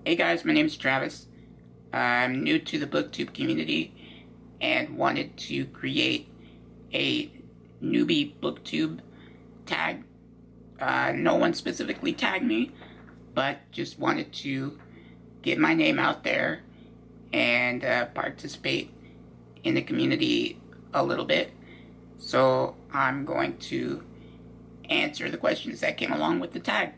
Hey guys, my name is Travis. I'm new to the Booktube community and wanted to create a newbie Booktube tag. No one specifically tagged me, but just wanted to get my name out there and participate in the community a little bit. So I'm going to answer the questions that came along with the tag.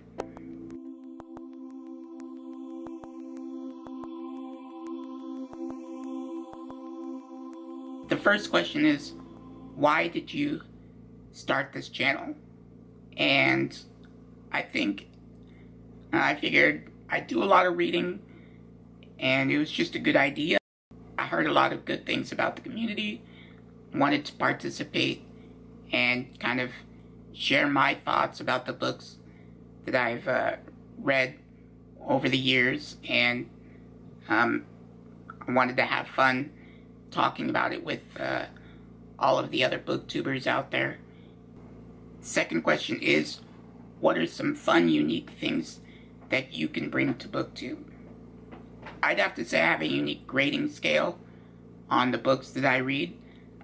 The first question is, why did you start this channel? And I figured I'd do a lot of reading, and it was just a good idea. I heard a lot of good things about the community, wanted to participate, and kind of share my thoughts about the books that I've read over the years, and I wanted to have fun talking about it with all of the other booktubers out there. Second question is, what are some fun, unique things that you can bring to Booktube? I'd have to say I have a unique grading scale on the books that I read.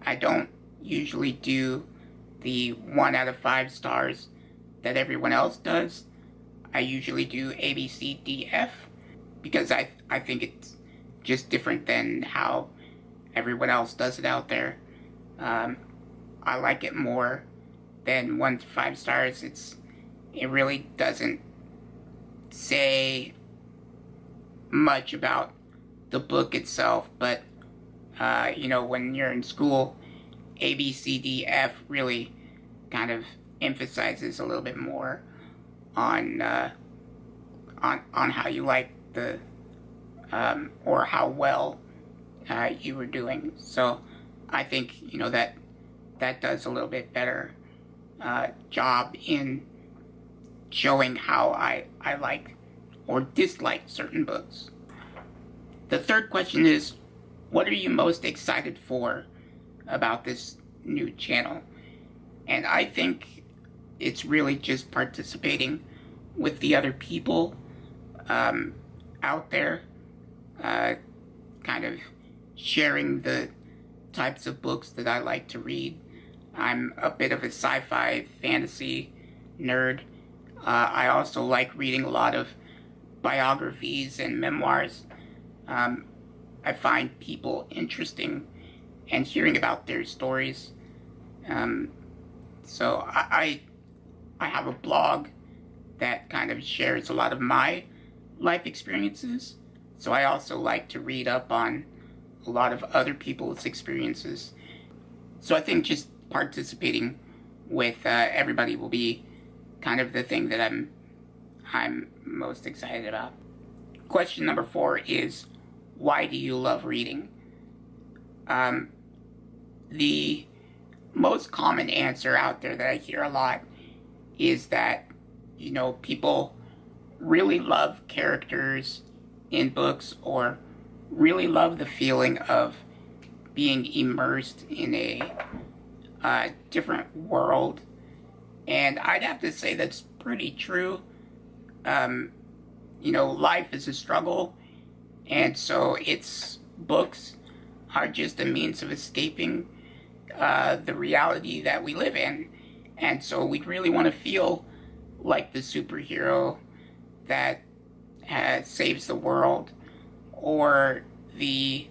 I don't usually do the 1 out of 5 stars that everyone else does. I usually do A, B, C, D, F, because I think it's just different than how everyone else does it out there. I like it more than 1 to 5 stars. It really doesn't say much about the book itself, but when you're in school, A, B, C, D, F really kind of emphasizes a little bit more on how you like the or how well you were doing. So I think that does a little bit better job in showing how I like or dislike certain books. The third question is, what are you most excited for about this new channel? And I think it's really just participating with the other people out there, kind of sharing the types of books that I like to read. I'm a bit of a sci-fi fantasy nerd. I also like reading a lot of biographies and memoirs. I find people interesting and hearing about their stories. So I have a blog that kind of shares a lot of my life experiences. So I also like to read up on a lot of other people's experiences. So I think just participating with everybody will be kind of the thing that I'm most excited about. Question number 4 is, why do you love reading? The most common answer out there that I hear a lot is that, people really love characters in books, or really love the feeling of being immersed in a different world. And I'd have to say that's pretty true. Life is a struggle, and so books are just a means of escaping the reality that we live in. And so we really want to feel like the superhero that saves the world, or the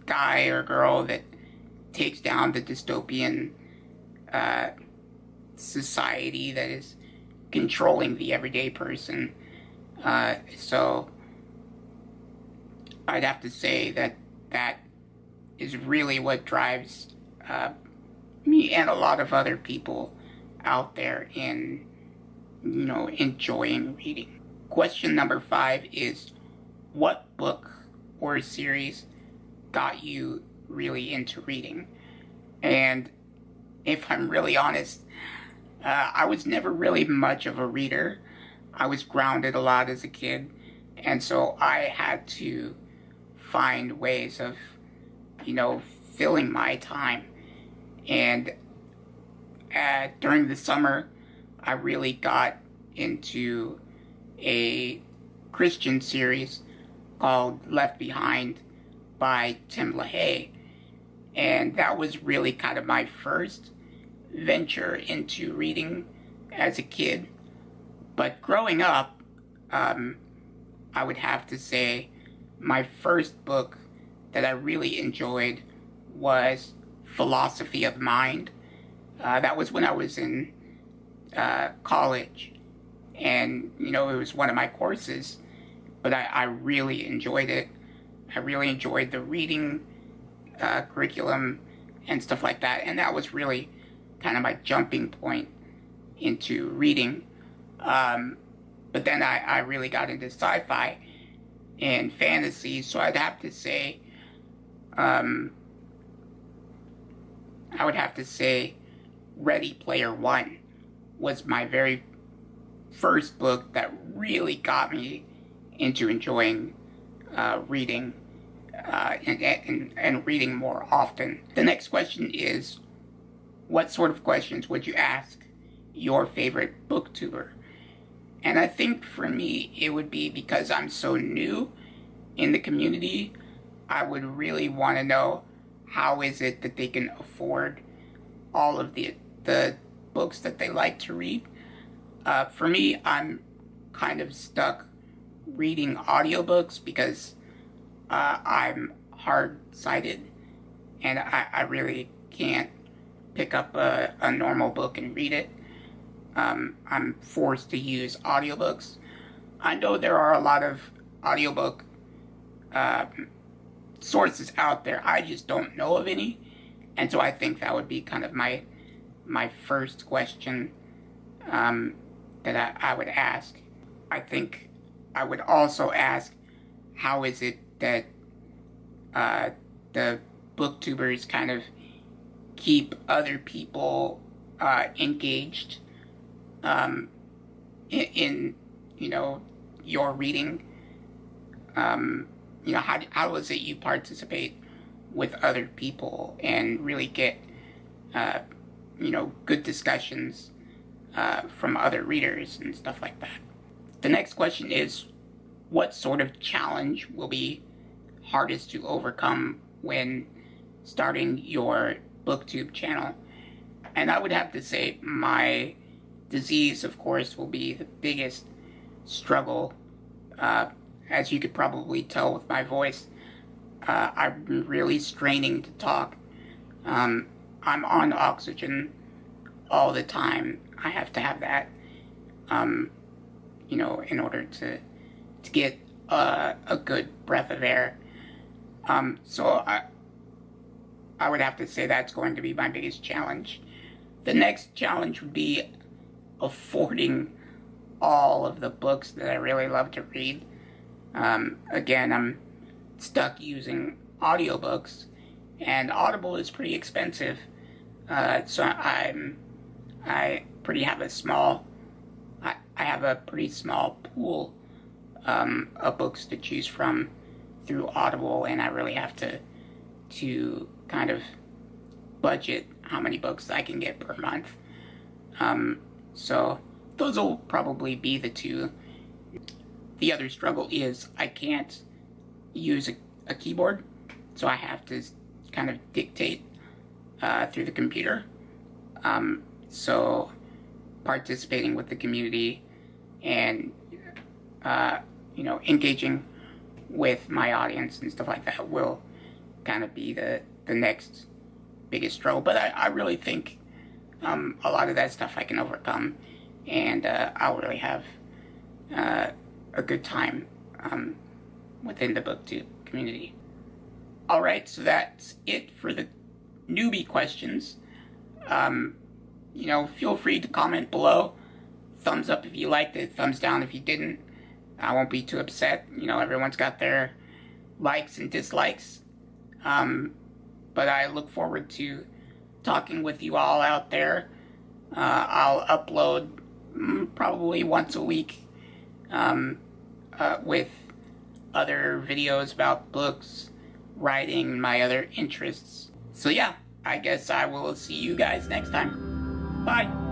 guy or girl that takes down the dystopian society that is controlling the everyday person. So I'd have to say that is really what drives me and a lot of other people out there in enjoying reading. Question number 5 is, what book or series got you really into reading? And if I'm really honest, I was never really much of a reader. I was grounded a lot as a kid, and so I had to find ways of filling my time. And during the summer, I really got into a Christian series called Left Behind by Tim LaHaye. And that was really kind of my first venture into reading as a kid. But growing up, I would have to say my first book that I really enjoyed was Philosophy of Mind. That was when I was in college, and it was one of my courses, but I really enjoyed it. I really enjoyed the reading curriculum and stuff like that, and that was really kind of my jumping point into reading. But then I really got into sci-fi and fantasy, so I'd have to say, Ready Player One was my very first book that really got me into enjoying reading and reading more often. The next question is, what sort of questions would you ask your favorite booktuber? And I think for me, it would be, because I'm so new in the community, I would really want to know how is it that they can afford all of the books that they like to read. For me, I'm kind of stuck reading audiobooks because I'm hard-sighted, and I really can't pick up a normal book and read it. I'm forced to use audiobooks. I know there are a lot of audiobook sources out there. I just don't know of any, and so I think that would be kind of my first question that I would ask. I think I would also ask, how is it that the booktubers kind of keep other people engaged in your reading? How is it you participate with other people and really get good discussions from other readers and stuff like that? The next question is, what sort of challenge will be hardest to overcome when starting your booktube channel? And I would have to say my disease, of course, will be the biggest struggle. As you could probably tell with my voice, I'm really straining to talk. I'm on oxygen all the time. I have to have that, in order to get a good breath of air. So I would have to say that's going to be my biggest challenge. The next challenge would be affording all of the books that I really love to read. Again, I'm stuck using audiobooks, and Audible is pretty expensive. So I have a pretty small pool of books to choose from through Audible, and I really have to kind of budget how many books I can get per month. So those will probably be the two. The other struggle is I can't use a keyboard, so I have to kind of dictate through the computer. So participating with the community and engaging with my audience and stuff like that will kind of be the next biggest struggle. But I really think a lot of that stuff I can overcome, and I'll really have a good time within the BookTube community. Alright, so that's it for the newbie questions. Feel free to comment below. Thumbs up if you liked it, thumbs down if you didn't. I won't be too upset. Everyone's got their likes and dislikes. But I look forward to talking with you all out there. I'll upload probably once a week with other videos about books, writing, my other interests. So yeah, I guess I will see you guys next time. Bye!